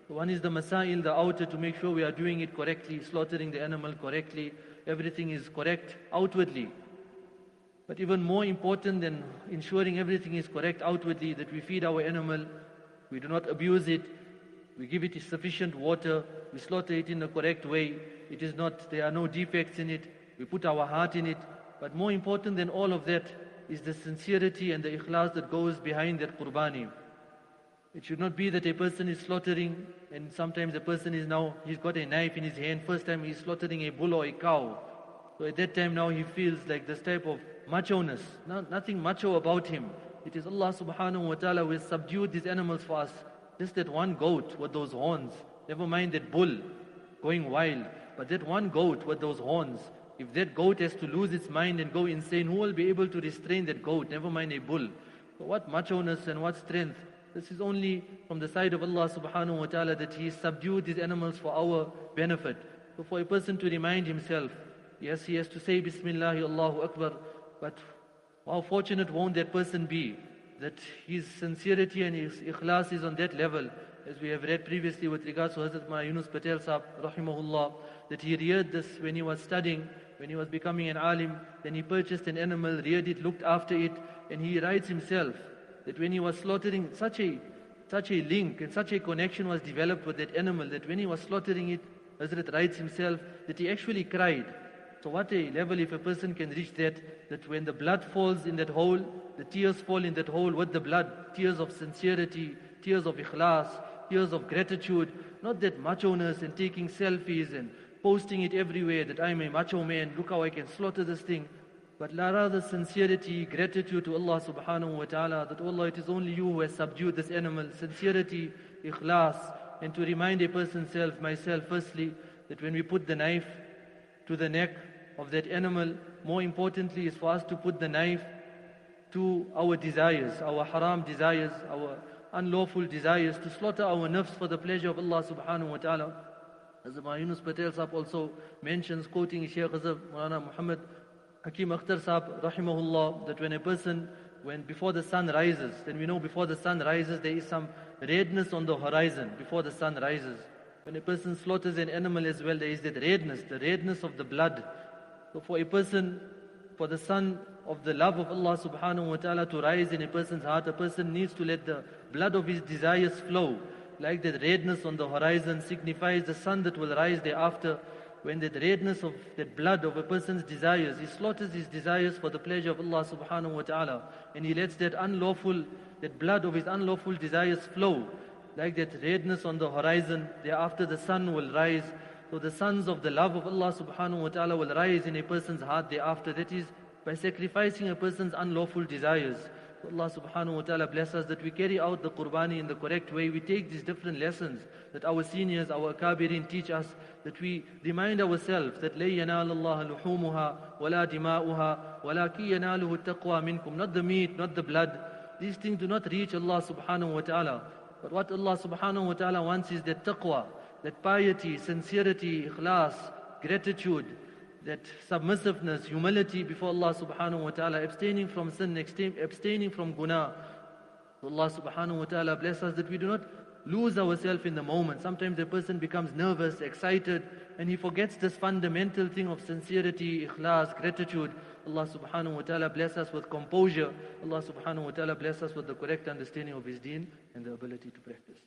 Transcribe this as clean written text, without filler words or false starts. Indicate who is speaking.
Speaker 1: One is the masail, the outer, to make sure we are doing it correctly, slaughtering the animal correctly, everything is correct outwardly. But even more important than ensuring everything is correct outwardly, that we feed our animal, we do not abuse it, we give it sufficient water, we slaughter it in the correct way. It is not, there are no defects in it, we put our heart in it. But more important than all of that is the sincerity and the ikhlas that goes behind that qurbani. It should not be that a person is slaughtering, and sometimes a person is now, he's got a knife in his hand, first time he's slaughtering a bull or a cow. So at that time now he feels like this type of macho-ness, nothing macho about him. It is Allah subhanahu wa ta'ala who has subdued these animals for us. Just that one goat with those horns, never mind that bull going wild, but that one goat with those horns, if that goat has to lose its mind and go insane, who will be able to restrain that goat, never mind a bull? So what macho-ness and what strength? This is only from the side of Allah subhanahu wa ta'ala that He subdued these animals for our benefit. So for a person to remind himself, yes, he has to say Bismillah, Allahu Akbar, but how fortunate won't that person be that his sincerity and his ikhlas is on that level, as we have read previously with regards to Hazrat Maulana Yunus Patel Sahab, rahimahullah, that he reared this when he was studying, when he was becoming an alim, then he purchased an animal, reared it, looked after it, and he writes himself that when he was slaughtering, such a link and such a connection was developed with that animal, that when he was slaughtering it, Hazrat writes himself that he actually cried. So what a level if a person can reach that when the blood falls in that hole, the tears fall in that hole with the blood, tears of sincerity, tears of ikhlas, tears of gratitude, not that macho-ness and taking selfies and posting it everywhere that I'm a macho man, look how I can slaughter this thing. But rather sincerity, gratitude to Allah subhanahu wa ta'ala, that Allah, it is only you who has subdued this animal, sincerity, ikhlas, and to remind a person, myself firstly, that when we put the knife to the neck of that animal, more importantly is for us to put the knife to our desires, our haram desires, our unlawful desires, to slaughter our nafs for the pleasure of Allah subhanahu wa ta'ala. As Maulana Yunus Patel Sahab also mentions, quoting Shaykh Hazrat Maulana Muhammad Hakim Akhtar Sahab rahimahullah, that when before the sun rises, then we know before the sun rises there is some redness on the horizon before the sun rises. When a person slaughters an animal as well, there is that redness, the redness of the blood. So for a person, for the sun of the love of Allah subhanahu wa ta'ala to rise in a person's heart, a person needs to let the blood of his desires flow. Like that redness on the horizon signifies the sun that will rise thereafter. When that redness of that blood of a person's desires, he slaughters his desires for the pleasure of Allah subhanahu wa ta'ala, and he lets that blood of his unlawful desires flow. Like that redness on the horizon, thereafter the sun will rise. So the suns of the love of Allah subhanahu wa ta'ala will rise in a person's heart thereafter. That is by sacrificing a person's unlawful desires. So Allah subhanahu wa ta'ala bless us that we carry out the qurbani in the correct way. We take these different lessons that our seniors, our akabirin teach us, that we remind ourselves that لَن يَنَالَ اللَّهَ لُحُومُهَا وَلَا دِمَاؤُهَا وَلَكِنْ يَنَالُهُ التَّقْوَى مِنْكُمْ. Not the meat, not the blood. These things do not reach Allah subhanahu wa ta'ala. But what Allah subhanahu wa ta'ala wants is that taqwa, that piety, sincerity, ikhlas, gratitude, that submissiveness, humility before Allah subhanahu wa ta'ala, abstaining from sin, abstaining from guna. Allah subhanahu wa ta'ala bless us that we do not lose ourselves in the moment. Sometimes a person becomes nervous, excited, and he forgets this fundamental thing of sincerity, ikhlas, gratitude. Allah subhanahu wa ta'ala bless us with composure. Allah subhanahu wa ta'ala bless us with the correct understanding of His deen and the ability to practice.